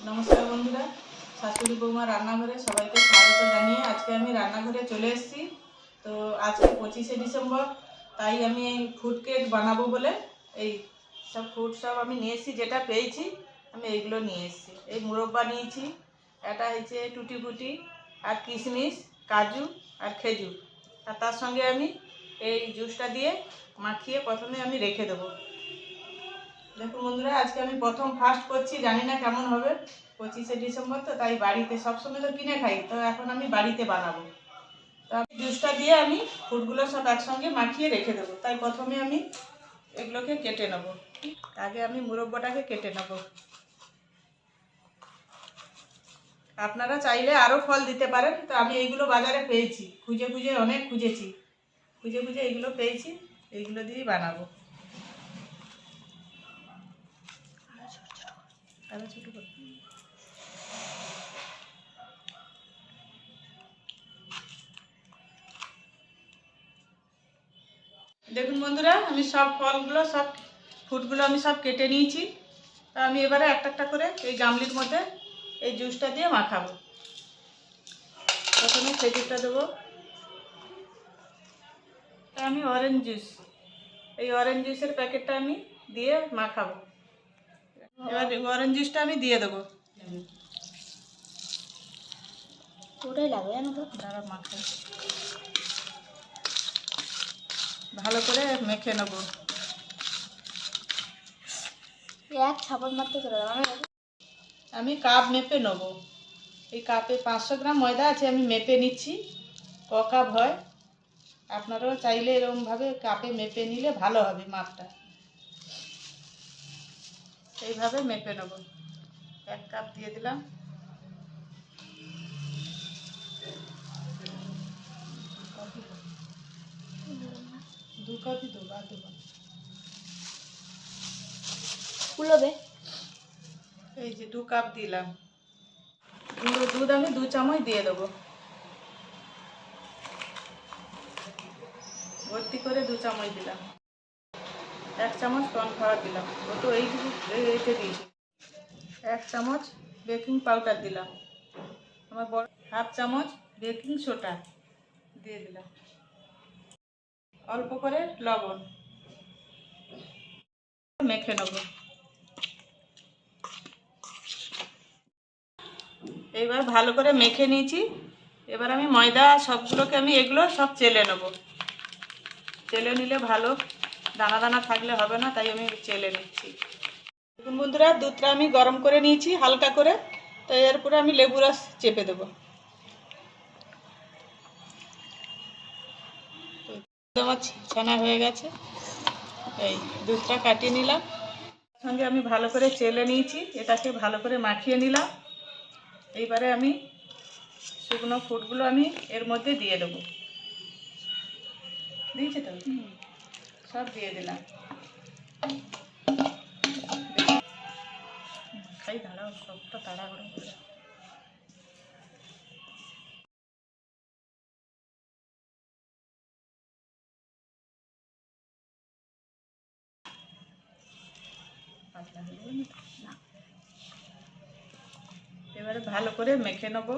নমস্কার বন্ধুরা, শাশুড়ি বৌমা রান্নাঘরে সবাইকে স্বাগত জানিয়ে আজকে আমি রান্নাঘরে চলে এসেছি। তো আজকে 25শে ডিসেম্বর, তাই আমি এই ফুড কেক বানাবো বলে এই সব ফুড সব আমি নিয়ে এসেছি। যেটা পেয়েছি আমি এইগুলো নিয়ে এসেছি। এই মুরব্বা নিয়েছি, এটা হচ্ছে টুটি ফুটি আর কিশমিশ, কাজু আর খেজুর। আর তার সঙ্গে আমি এই জুসটা দিয়ে মাখিয়ে প্রথমে আমি রেখে দেবো। দেখুন বন্ধুরা, আজকে আমি প্রথম ফার্স্ট করছি, জানি না কেমন হবে। 25শে ডিসেম্বর তো, তাই বাড়িতে সবসময় তো কিনে খাই, তো এখন আমি বাড়িতে বানাবো। তো আমি জুসটা দিয়ে আমি ফুডগুলো সব একসঙ্গে মাখিয়ে রেখে দেবো। তাই প্রথমে আমি এগুলোকে কেটে নেব। আগে আমি মুরব্বাটাকে কেটে নেব। আপনারা চাইলে আরও ফল দিতে পারেন, তো আমি এইগুলো বাজারে পেয়েছি, খুঁজে খুঁজে অনেক খুঁজেছি, খুঁজে খুঁজে এইগুলো পেয়েছি, এইগুলো দিয়েই বানাবো। আরও ছোটো করে দেখুন বন্ধুরা, আমি সব ফলগুলো সব ফুডগুলো আমি সব কেটে নিয়েছি। তা আমি এবারে একটা একটা করে এই গামলির মধ্যে এই জুসটা দিয়ে মাখাবো। প্রথমে খেজুরটা দেবো। তা আমি অরেঞ্জ জুস, এই অরেঞ্জ জুসের প্যাকেটটা আমি দিয়ে মাখাবো। এবার অরেঞ্জ জুসটা আমি দিয়ে দেবো। ওটাই লাগবে জানো তো। দাঁড়া, মাখা ভালো করে মেখে নেবো। এক ছাপড় মারতে চলে যাবে। আমি কাপ মেপে নেবো। এই কাপে 500 গ্রাম ময়দা আছে, আমি মেপে নিচ্ছি ক কাপ হয়। আপনারাও চাইলে এরকমভাবে কাপে মেপে নিলে ভালো হবে মাপটা। এইভাবে মেপে নেব। 1 কাপ দিয়ে দিলাম। দু কাপই দেবো, আর দেবো না। কুলোবে। এই যে 2 কাপ দিলাম। গুঁড়ো দুধ আমি 2 চামচ দিয়ে দেবো। ভর্তি করে 2 চামচ দিলাম। 1 চামচ কর্নফ্লাওয়ার দিলাম। ও তো এইটা দিয়েছি। 1 চামচ বেকিং পাউডার দিলাম। আমার বড় হাফ চামচ বেকিং সোডা দিয়ে দিলাম। অল্প করে লবণ। মেখে নেব। এইবার ভালো করে মেখে নিয়েছি। এবার আমি ময়দা সবগুলোকে আমি এগুলো সব চেলে নেব। চেলে নিলে ভালো, দানা দানা থাকলে হবে না, তাই আমি চেলে নিচ্ছি। দেখুন বন্ধুরা, দুধটা আমি গরম করে নিয়েছি হালকা করে। তো এরপরে আমি লেবু রস চেপে দেবো। আমার ছানা হয়ে গেছে। এই দুধটা কাটিয়ে নিলাম, সঙ্গে আমি ভালো করে চেলে নিয়েছি, এটাকে ভালো করে মাখিয়ে নিলাম। এইবারে আমি শুকনো ফুডগুলো আমি এর মধ্যে দিয়ে দেবো। দিয়েছে তো, সব দিয়ে দিলাম। খাই, দাঁড়াও, সবটা তাড়াহুড়ো করে। এবারে ভালো করে মেখে নেব।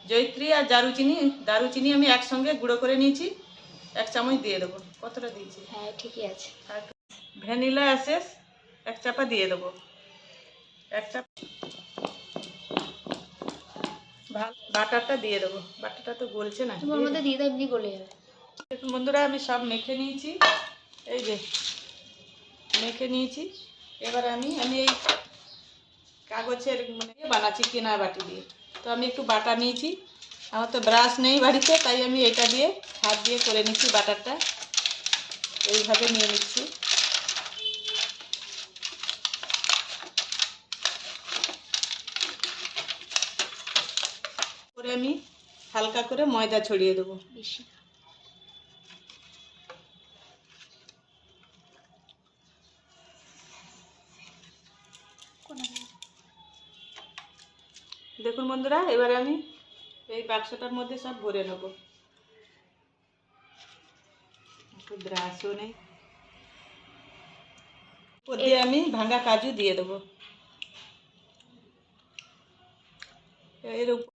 জয়িত্রী আর দারুচিনি আমি একসঙ্গে গুঁড়ো করে নিয়েছি, 1 চামচ দিয়ে দেবো। কতটা দিয়েছি? হ্যাঁ ঠিকই আছে। আর ভ্যানিলা এসেন্স 1 চাপা দিয়ে দেবো। 1 চাপা বাটারটা দিয়ে দেবো। বাটারটা তো গলছে না, তোমার মধ্যে দিয়ে দাও, এমনি গলে যাবে। দেখুন বন্ধুরা, আমি সব মেখে নিয়েছি। এই যে মেখে নিয়েছি। এবার আমি এই কাগজের বানাচ্ছি কেনা বাটি দিয়ে। তো আমি একটু বাটা নিয়েছি। আমার তো ব্রাশ নেই বাড়িতে, তাই আমি এটা দিয়ে হাত দিয়ে করে নিচ্ছি বাটারটা। এইভাবে নিয়ে নিচ্ছি। করে আমি হালকা করে ময়দা ছড়িয়ে দেবো। বেশি দেখুন বন্ধুরা, এবারে আমি এই বাক্সটার মধ্যে সব ভরে নেব। একটু ব্রাশও নেই। ওর দিয়ে আমি ভাঙা কাজু দিয়ে দেবো এর উপর।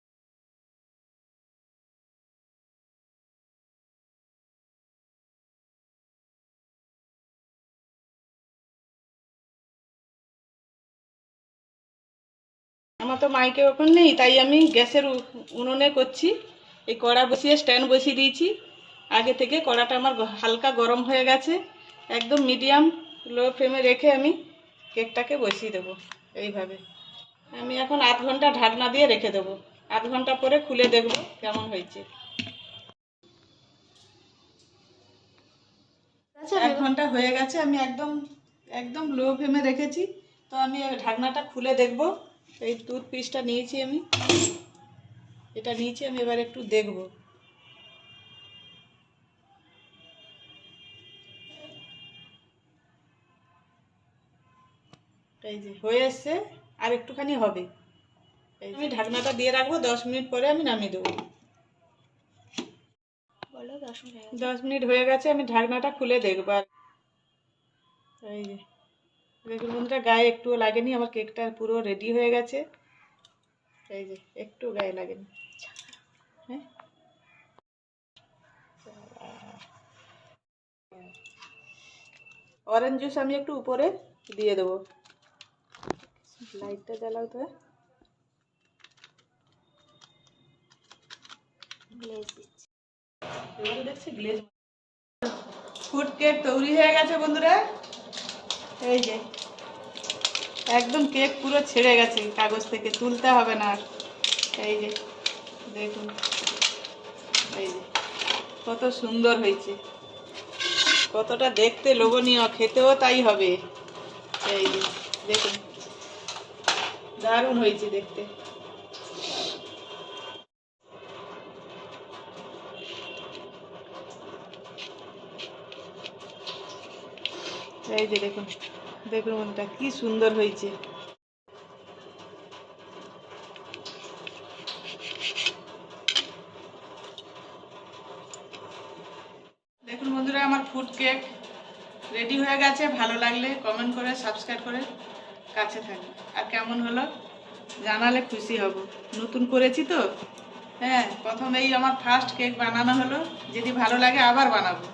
আমার তো মাইকে ওপেন নেই, তাই আমি গ্যাসের উনুনে করছি। এই কড়া বসিয়ে স্ট্যান্ড বসিয়ে দিয়েছি আগে থেকে। কড়াটা আমার হালকা গরম হয়ে গেছে। একদম মিডিয়াম লো ফ্লেমে রেখে আমি কেকটাকে বসিয়ে দেবো এইভাবে। আমি এখন আধ ঘন্টা ঢাকনা দিয়ে রেখে দেবো। আধ ঘন্টা পরে খুলে দেখবো কেমন হয়েছে। আচ্ছা 1 ঘন্টা হয়ে গেছে, আমি একদম একদম লো ফ্লেমে রেখেছি। তো আমি ঢাকনাটা খুলে দেখবো। এই টুথপিসটা নিয়েছি আমি, এটা নিয়েছি আমি, এবার একটু দেখবো। এই যে হয়ে এসছে, আর একটুখানি হবে। এই আমি ঢাকনাটা দিয়ে রাখবো, 10 মিনিট পরে আমি নামিয়ে দেবো। বলো 10 মিনিট হয়ে গেছে। 10 মিনিট হয়ে গেছে, আমি ঢাকনাটা খুলে দেখবো। আর এই যে দেখুন বন্ধুরা, গায়ে একটুও লাগেনি, আমার কেকটা পুরো রেডি হয়ে গেছে। এই যে একটু গায়ে লাগেনি। হ্যাঁ, অরেঞ্জ জুস আমি একটু উপরে দিয়ে দেবো। লাইটটা জ্বালাও তো। গ্লেজ দিচ্ছি। এবারে দেখছি গ্লেজ। ফুড কেক তৈরি হয়ে গেছে বন্ধুরা। এই যে একদম কেক পুরো ছেড়ে গেছে, কাগজ থেকে তুলতে হবে না আর। এই যে দেখুন, এই যে কত সুন্দর হয়েছে, কতটা দেখতে লোভনীয়, খেতেও তাই হবে। এই যে দেখুন, দারুণ হয়েছে দেখতে। এই যে দেখুন, দেখুন বন্ধুরা কি সুন্দর হয়েছে। দেখুন বন্ধুরা, আমার ফুড কেক রেডি হয়ে গেছে। ভালো লাগলে কমেন্ট করে, সাবস্ক্রাইব করে কাছে থাকবে। আর কেমন হলো জানালে খুশি হব। নতুন করেছি তো, হ্যাঁ, প্রথমেই আমার ফার্স্ট কেক বানানো হলো। যদি ভালো লাগে আবার বানাবো।